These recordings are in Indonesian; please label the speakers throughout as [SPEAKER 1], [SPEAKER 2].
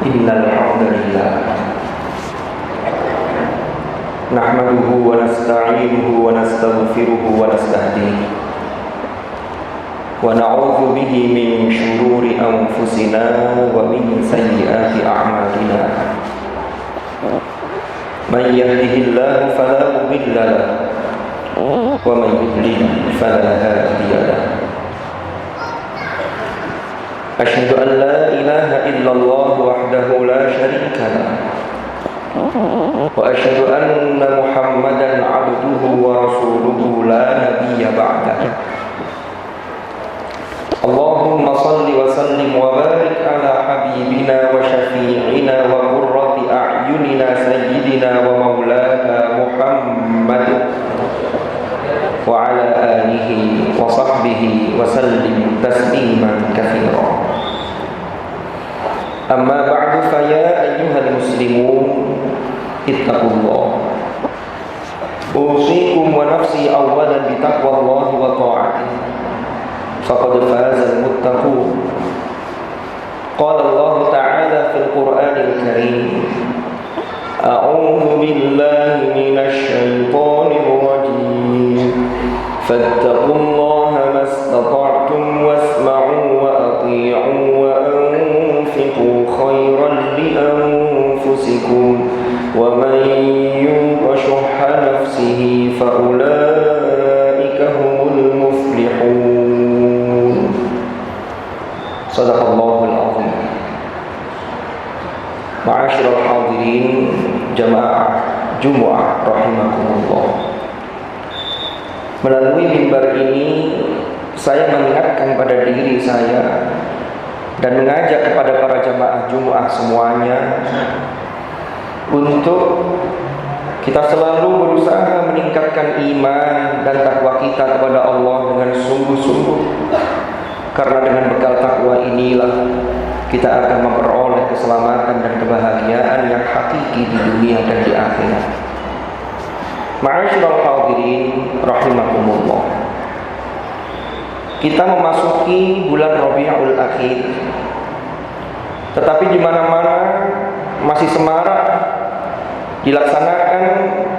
[SPEAKER 1] Innal hamdalillah nahmaduhu wa nasta'inuhu wa nastaghfiruhu wa nastahdihi wa na'udzu bihi min shururi anfusina wa min sayyiati a'malina. Man yahdihillahu fala mudilla lahu wa man yudlil fala hadiya lahu. Asyhadu an la ilaha illallah wahdahu la syarika lah wa asyhadu anna Muhammadan abduhu wa rasuluhu la nabiyya ba'dah. Allahumma salli wa sallim wa barik ala habibina wa syafi'ina wa qurrati a'yunina sayyidina wa maulana Muhammad wa ala alihi wa sahbihi wa sallim tasliman katsira. Amma ba'du fa ya ayyuhal muslimun ittaqullah. Usikum wa nafsi awwalan bi taqwallahi wa ta'atihi. Faqad fazal muttaqun. Qala Allah ta'ala fil Qur'anil Karim. A'udzu billahi minasy syaithanir rajim. Fattaqullaha mastata'tum wasma'u wa athi'u wa anfiqu khairan li anfusikum wa man yuqa shuhha nafsihi fa ulaika humul muflihun. Shadaqallahul azim. Ma'asyiral hadirin jamaah Jumu'ah rahimakumullah. Melalui mimbar ini saya mengingatkan pada diri saya dan mengajak kepada para jamaah Jumu'ah semuanya untuk kita selalu berusaha meningkatkan iman dan takwa kita kepada Allah dengan sungguh-sungguh, karena dengan bekal takwa inilah kita akan memperoleh keselamatan dan kebahagiaan yang hakiki di dunia dan di akhirat. Ma'asyiral hadirin rahimakumullah. Kita memasuki bulan Rabiul Akhir, tetapi di mana-mana masih semarak dilaksanakan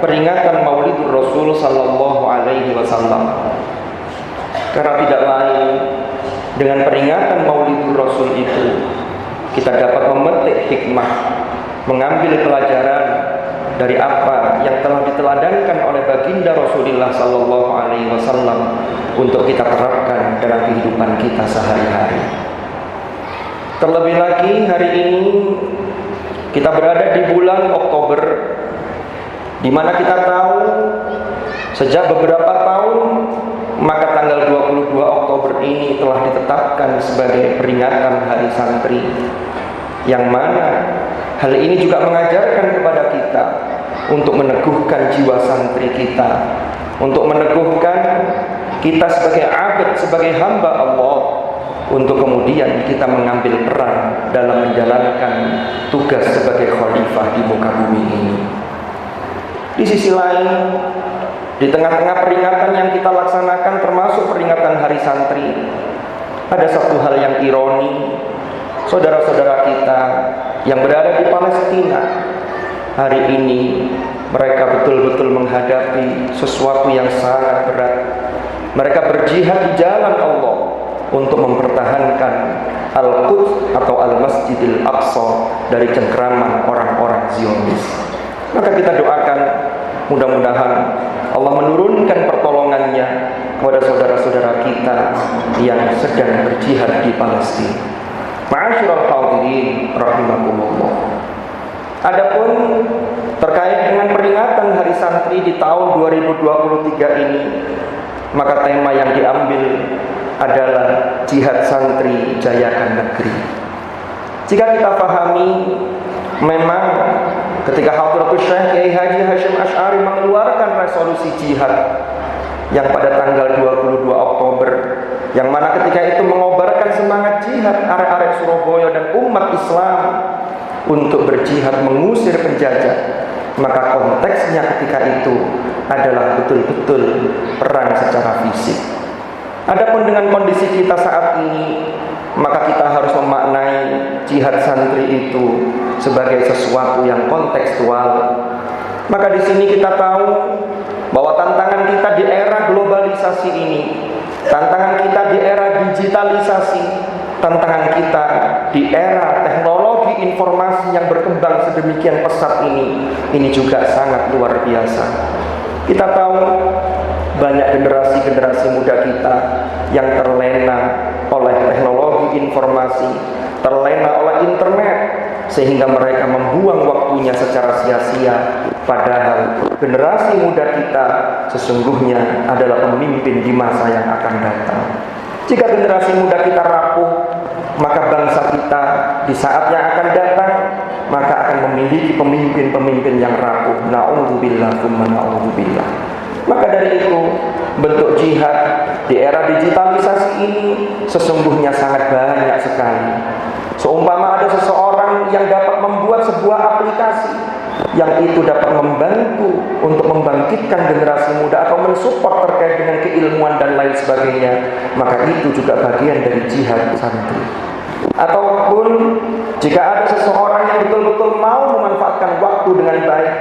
[SPEAKER 1] peringatan Maulidur Rasul sallallahu alaihi wasallam. Karena tidak lain, dengan peringatan Maulidur Rasul itu kita dapat memetik hikmah, mengambil pelajaran dari apa yang telah diteladankan oleh baginda Rasulullah sallallahu alaihi wasallam untuk kita terapkan dalam kehidupan kita sehari-hari. Terlebih lagi hari ini kita berada di bulan Oktober, di mana kita tahu sejak beberapa tahun maka tanggal 22 Oktober ini telah ditetapkan sebagai peringatan Hari Santri, yang mana hal ini juga mengajarkan kepada kita untuk meneguhkan jiwa santri kita, untuk meneguhkan kita sebagai abd, sebagai hamba Allah, untuk kemudian kita mengambil peran dalam menjalankan tugas sebagai khalifah di muka bumi ini. Di sisi lain, di tengah-tengah peringatan yang kita laksanakan termasuk peringatan Hari Santri, ada satu hal yang ironi. Saudara-saudara kita yang berada di Palestina hari ini, mereka betul-betul menghadapi sesuatu yang sangat berat. Mereka berjihad di jalan Allah untuk mempertahankan Al-Quds atau Al-Masjidil Aqsa dari cengkeraman orang-orang Zionis. Maka kita doakan mudah-mudahan Allah menurunkan pertolongannya kepada saudara-saudara kita yang sedang berjihad di Palestina. Ma'asyiral hadirin rahimakumullah. Adapun terkait dengan peringatan Hari Santri di tahun 2023 ini, maka tema yang diambil adalah Jihad Santri Jayakan Negeri. Jika kita pahami, memang ketika Hadratus Syekh Kiai Haji Hasyim Asy'ari mengeluarkan resolusi jihad yang pada tanggal 22 Oktober, yang mana ketika itu mengobarkan semangat jihad arek-arek Surabaya dan umat Islam untuk berjihad mengusir penjajah, maka konteksnya ketika itu adalah betul-betul perang secara fisik. Adapun dengan kondisi kita saat ini, maka kita harus memaknai jihad santri itu sebagai sesuatu yang kontekstual. Maka di sini kita tahu bahwa tantangan kita di era globalisasi ini, tantangan kita di era digitalisasi, tantangan kita di era teknologi informasi yang berkembang sedemikian pesat ini juga sangat luar biasa. Kita tahu banyak generasi muda kita yang terlena oleh teknologi informasi, terlena oleh internet, sehingga mereka membuang waktunya secara sia-sia. Padahal generasi muda kita sesungguhnya adalah pemimpin di masa yang akan datang. Jika generasi muda kita rapuh, maka bangsa kita di saat yang akan datang maka akan memiliki pemimpin-pemimpin yang rapuh. Na'udzubillah tsumma na'udzubillah. Maka dari itu, bentuk jihad di era digitalisasi ini sesungguhnya sangat banyak sekali. Seumpama ada seseorang yang dapat membuat sebuah aplikasi yang itu dapat membantu untuk membangkitkan generasi muda atau mensupport terkait dengan keilmuan dan lain sebagainya, maka itu juga bagian dari jihad santri. Ataupun jika ada seseorang yang betul-betul mau memanfaatkan waktu dengan baik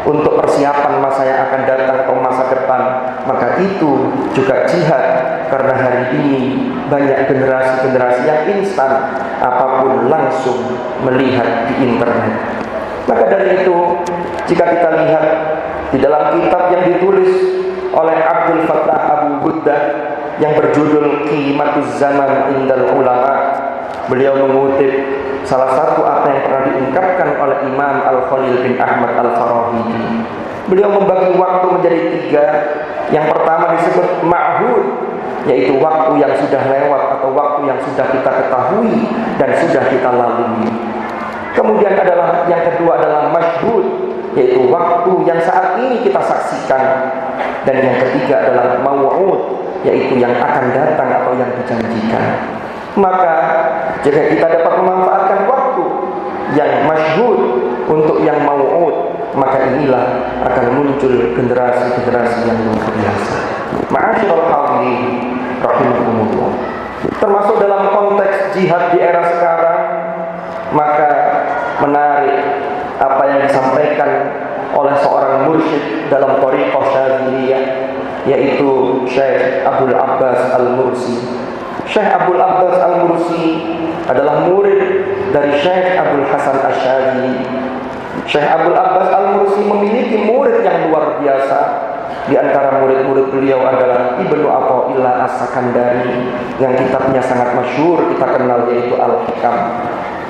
[SPEAKER 1] untuk persiapan masa yang akan datang atau masa depan, maka itu juga jihad. Karena hari ini banyak generasi-generasi yang instan apapun langsung melihat di internet. Maka dari itu, jika kita lihat di dalam kitab yang ditulis oleh Abdul Fattah Abu Ghuddah yang berjudul Qimatuz Zaman Indal Ulama, beliau mengutip salah satu apa yang pernah diungkapkan oleh Imam Al-Khalil bin Ahmad Al-Farahidi. Beliau membagi waktu menjadi 3. Yang pertama disebut ma'hud, yaitu waktu yang sudah lewat atau waktu yang sudah kita ketahui dan sudah kita lalui. Kemudian yang kedua adalah masyhud, yaitu waktu yang saat ini kita saksikan. Dan yang ketiga adalah mau'ud, yaitu yang akan datang atau yang dijanjikan. Maka jika kita dapat memanfaatkan waktu yang masyhud untuk yang mau'ud, maka inilah akan muncul generasi-generasi yang luar biasa. Ma'asyiral hadirin rahimakumullah. Termasuk dalam konteks jihad di era sekarang, maka menarik apa yang disampaikan oleh seorang mursyid dalam thariqah Syadziliyah, yaitu Syekh Abdul Abbas Al-Mursi. Syekh Abdul Abbas Al-Mursi adalah murid dari Syekh Abdul Hasan Asy-Syadzili. Syekh Abdul Abbas Al-Mursi memiliki murid yang luar biasa. Di antara murid-murid beliau adalah Ibnu Athaillah As-Sakandari yang kitabnya sangat masyhur kita kenal, yaitu Al-Hikam.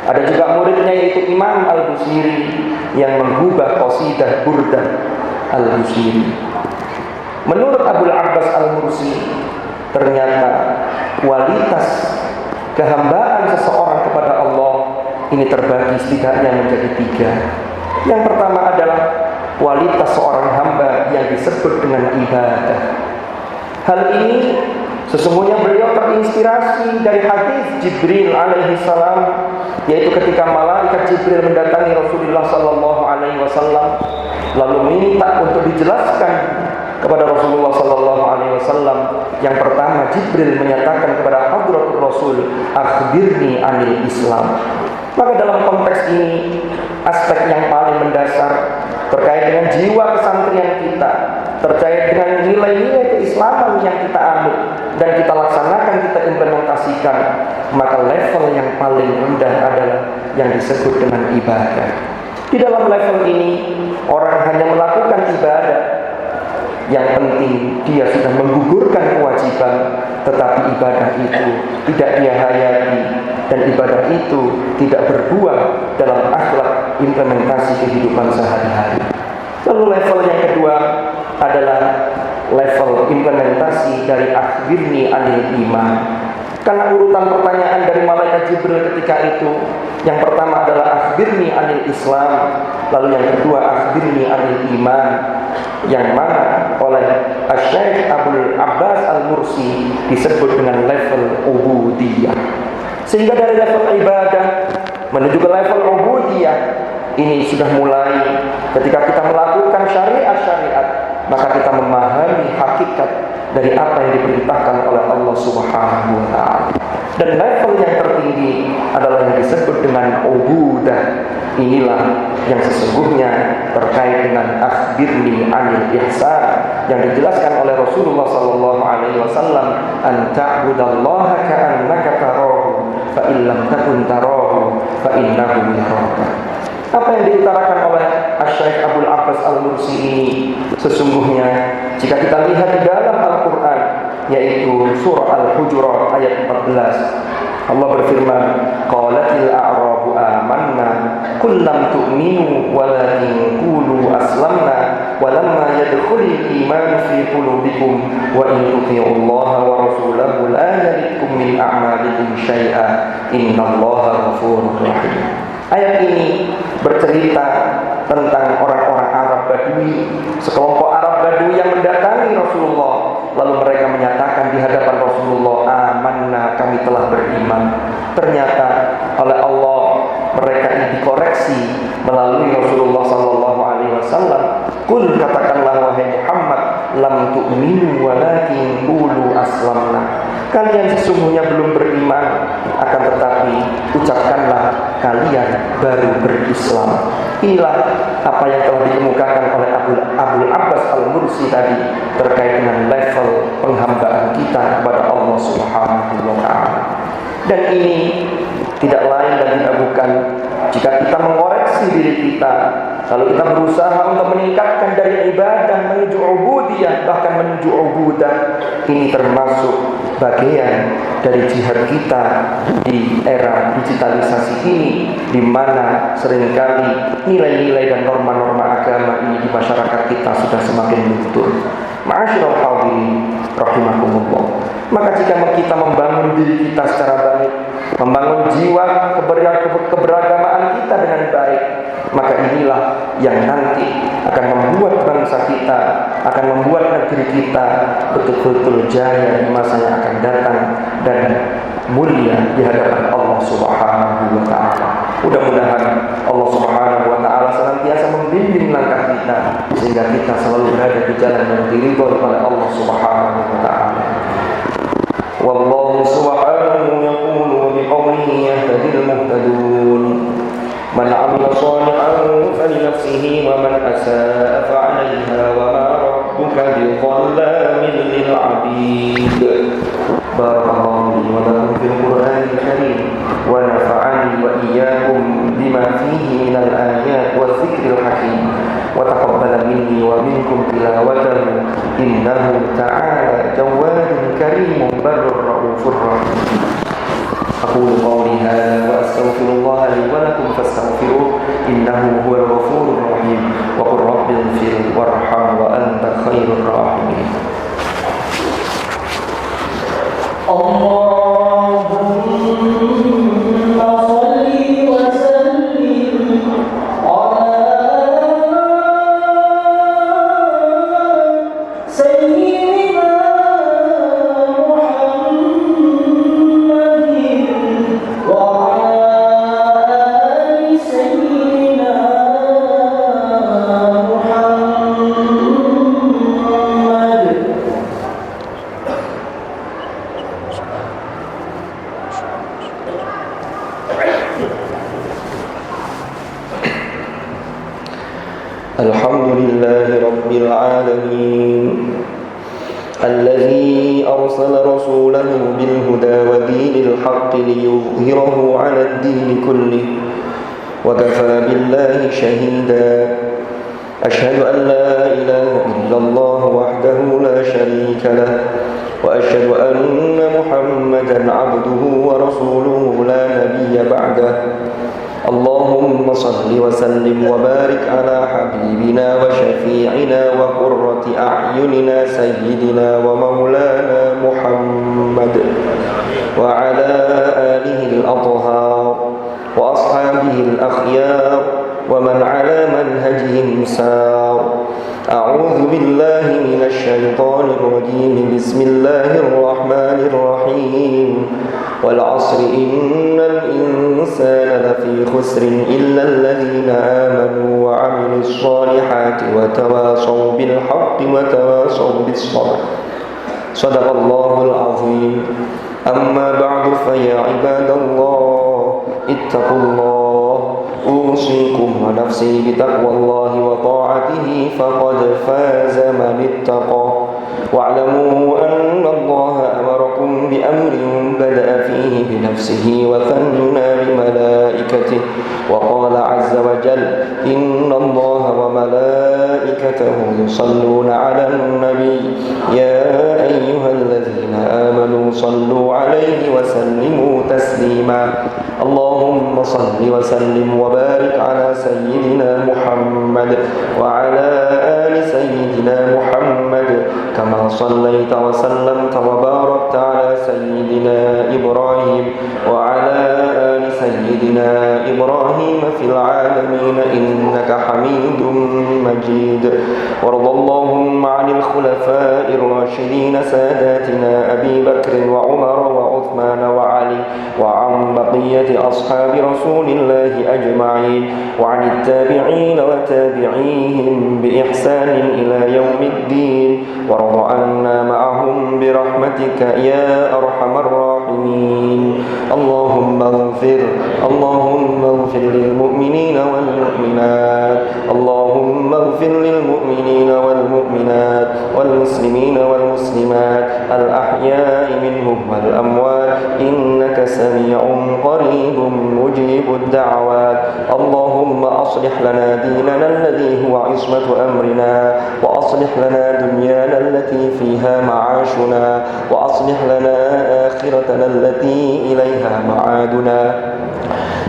[SPEAKER 1] Ada juga muridnya yaitu Imam Al-Busiri yang menggubah qasidah Burdah Al-Busiri. Menurut Abdul Abbas Al-Mursi, ternyata kualitas kehambaan seseorang kepada Allah ini terbagi setidaknya menjadi 3. Yang pertama adalah kualitas seorang hamba yang disebut dengan ibadah. Hal ini sesungguhnya beliau terinspirasi dari hadis Jibril alaihi salam, yaitu ketika malaikat Jibril mendatangi Rasulullah sallallahu alaihi wasallam lalu minta untuk dijelaskan kepada Rasulullah sallallahu alaihi wasallam. Yang pertama, Jibril menyatakan kepada Hadratur Rasul, "Akhbirni anil Islam." Maka dalam konteks ini, aspek yang paling mendasar terkait dengan jiwa kesantrian kita, terkait dengan nilai-nilai keislaman yang kita ambil dan kita laksanakan, kita implementasikan, maka level yang paling rendah adalah yang disebut dengan ibadah. Di dalam level ini, orang hanya melakukan ibadah. Yang penting dia sudah menggugurkan kewajiban, tetapi ibadah itu tidak dia hayati dan ibadah itu tidak berbuah dalam akhlak implementasi kehidupan sehari-hari. Lalu level yang kedua adalah level implementasi dari akhbirni anil iman. Karena urutan pertanyaan dari malaikat Jibril ketika itu, yang pertama adalah akhbirni anil Islam, lalu yang kedua akhbirni anil iman, yang mana oleh Syekh Abdul Abbas Al-Mursi disebut dengan level ubudiyah. Sehingga dari level ibadah menuju ke level ubudiyah ini sudah mulai ketika kita melakukan syariat-syariat, maka kita memahami hakikat dari apa yang diperintahkan oleh Allah Subhanahu wa ta'ala. Dan level yang tertinggi adalah yang disebut dengan ubudah. Inilah yang sesungguhnya terkait dengan akhbirni anil ihsan yang dijelaskan oleh Rasulullah sallallahu alaihi wasallam, an ta'budallaha ka'annaka tarahu fa in lam takun tarahu fa innahu yaraka. Apa yang diutarakan oleh Asy-Syaikh Abdul Abbas Al-Mursi ini sesungguhnya jika kita lihat di dalam Al-Qur'an, yaitu surah Al-Hujurat ayat 14, Allah berfirman, qalatil a'rabu amanna qul lam tu'minu walakin qulu aslamna walamma yadkhulul iman fi qulubikum wa in tuti'ullaha wa rasulahu la yalidkum min a'malikum syai'a innallaha ghafurur rahim. Ayat ini bercerita tentang orang-orang Arab Badui, sekelompok Arab Badui yang mendatangi Rasulullah. Lalu mereka menyatakan di hadapan Rasulullah, amanna, kami telah beriman. Ternyata oleh Allah mereka ini dikoreksi melalui Rasulullah sallallahu alaihi wasallam. Qul, katakanlah wahai Muhammad, lam tu'minu walakin qulu aslamna. Kalian sesungguhnya belum beriman, akan tetapi ucapkanlah kalian baru berislam. Inilah apa yang telah dikemukakan oleh Abdul Abbas Al-Mursi tadi terkait dengan level penghambaan kita kepada Allah Subhanahu wa ta'ala. Dan ini tidak lain dan tidak bukan jika kita mengoreksi diri kita, lalu kita berusaha untuk meningkatkan dari ibadah menuju ubudiyah, bahkan menuju ubudah. Ini termasuk bagian dari jihad kita di era digitalisasi ini, di mana seringkali nilai-nilai dan norma-norma agama ini di masyarakat kita sudah semakin luntur. Ma'asyiral hadirin rahimakumullah. Maka jika kita membangun diri kita secara baik, membangun jiwa keberagamaan kita dengan baik, maka inilah yang nanti akan membuat bangsa kita, akan membuat negeri kita betul-betul jaya di masa yang akan datang dan mulia di hadapan Allah Subhanahu wa ta'ala. Mudah-mudahan Allah Subhanahu wa ta'ala senantiasa membimbing langkah kita sehingga kita selalu berada di jalan yang diridhoi oleh Allah Subhanahu wa ta'ala. Wallahu subhanahu yaqulu biqawlihi yahdil muhtadun. Man 'amila shalihan falinafsihi wa man asaa fa'alayha wa ma rabbuka bidhallamin lil 'abid. Barakallahu li wa lakum fil Qur'anil karim wa nafa'ani wa iyyakum bima fihi minal ayat wa dzikril hakim wa taqabbala minni wa minkum tilawatahu innahu ta'ala jawadun karimun barrur raufur rahim. أقول قولي هذا وأستغفر الله لي ولكم فاستغفروه إنه هو الغفور الرحيم وقل رب اغفر وارحم وأنت خير الراحمين. اللهم صل وسلم على سيدنا Alhamdulillahi Rabbil Alamin Alladhi arsala rasulahu bilhuda wa dinil haqqi liyudhhirahu ala ad-din kullih wa kafa billahi shahida. Ashhadu an la ilaha illallah wahdahu la sharika lah wa ashhadu anna Muhammadan abduhu wa rasuluhu la nabiyya ba'dah. اللهم صل وسلم وبارك على حبيبنا وشفيعنا وقرة أعيننا سيدنا ومولانا محمد وعلى آله الأطهار وأصحابه الأخيار ومن على منهجهم سار. أعوذ بالله من الشيطان الرجيم. بسم الله الرحمن الرحيم. والعصر إن الإنسان لفي خسر إلا الذين آمنوا وعملوا الصالحات وتواصوا بالحق وتواصوا بالصبر. صدق الله العظيم. أما بعد فيا عباد الله اتقوا الله أوصيكم ونفسي بتقوى الله وطاعته فقد فاز من اتقى واعلموا أن الله أمركم بأمر بدأ فيه بنفسه وثنى بملائكته وقال عز وجل إن الله وملائكته يصلون على النبي يا أيها الذين آمنوا صلوا عليه وسلموا تسليما اللهم صل وسلم وبارك على سيدنا محمد وعلى آل سيدنا محمد كما صليت وسلمت وباركت على سيدنا إبراهيم وعلى آل سيدنا إبراهيم في العالمين إنك حميد مجيد وارض اللهم عن الخلفاء الراشدين ساداتنا أبي بكر وعمر وعثمان وعلي وعن بقية أصحاب رسول الله أجمعين وعن التابعين وتابعيهم بإحسان إلى يوم الدين وارض عنا معهم برحمتك يا أرحم الراحمين اللهم اغفر للمؤمنين والمؤمنات اللهم اغفر للمؤمنين والمؤمنات والمسلمين والمسلمات الأحياء منهم والأموات إنك سميع قريب مجيب الدعوات اللهم أصلح لنا ديننا الذي هو عصمة أمرنا وأصلح لنا دنيانا التي فيها معاشنا وأصلح لنا آخرتنا التي إليها معادنا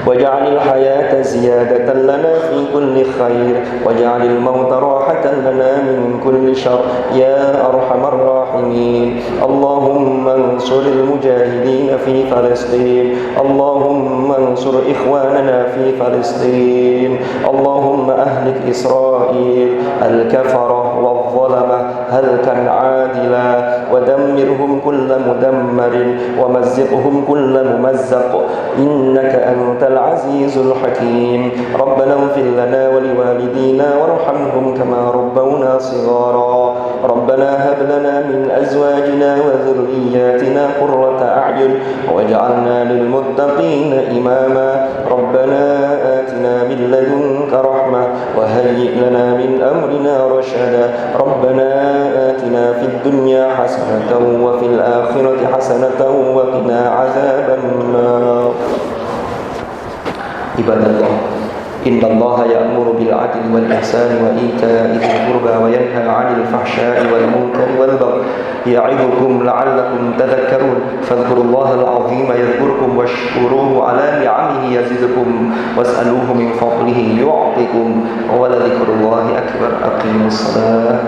[SPEAKER 1] واجعل الحياة زيادة لنا في كل خير واجعل الموت راحة لنا من كل شر يا أرحم الراحمين اللهم انصر المجاهدين في فلسطين اللهم انصر إخواننا في فلسطين اللهم أهلك إسرائيل الكفرة والظلمة هلكا عادلا ودمرهم كل مدمر ومزقهم كل ممزق إنك أنت العزيز الحكيم ربنا اغفر لنا ولوالدينا وارحمهم كما ربونا صغارا ربنا هب لنا من أزواجنا وذرياتنا قرة أعين واجعلنا للمتقين إماما ربنا آتنا من لدنك رحمة وهيئ لنا من أمرنا رشدا ربنا آتنا في الدنيا حسنة وفي الآخرة حسنة وقنا عذاب النار عباد الله إن الله يأمر بالعدل والإحسان وإيتاء ذي القربى وينهى عن الفحشاء والمنكر والبغي يعظكم لعلكم تذكرون فاذكروا الله العظيم يذكركم واشكروه على نعمه يزدكم واسألوه من فضله يعطكم ولذكر الله أكبر أقيموا الصلاة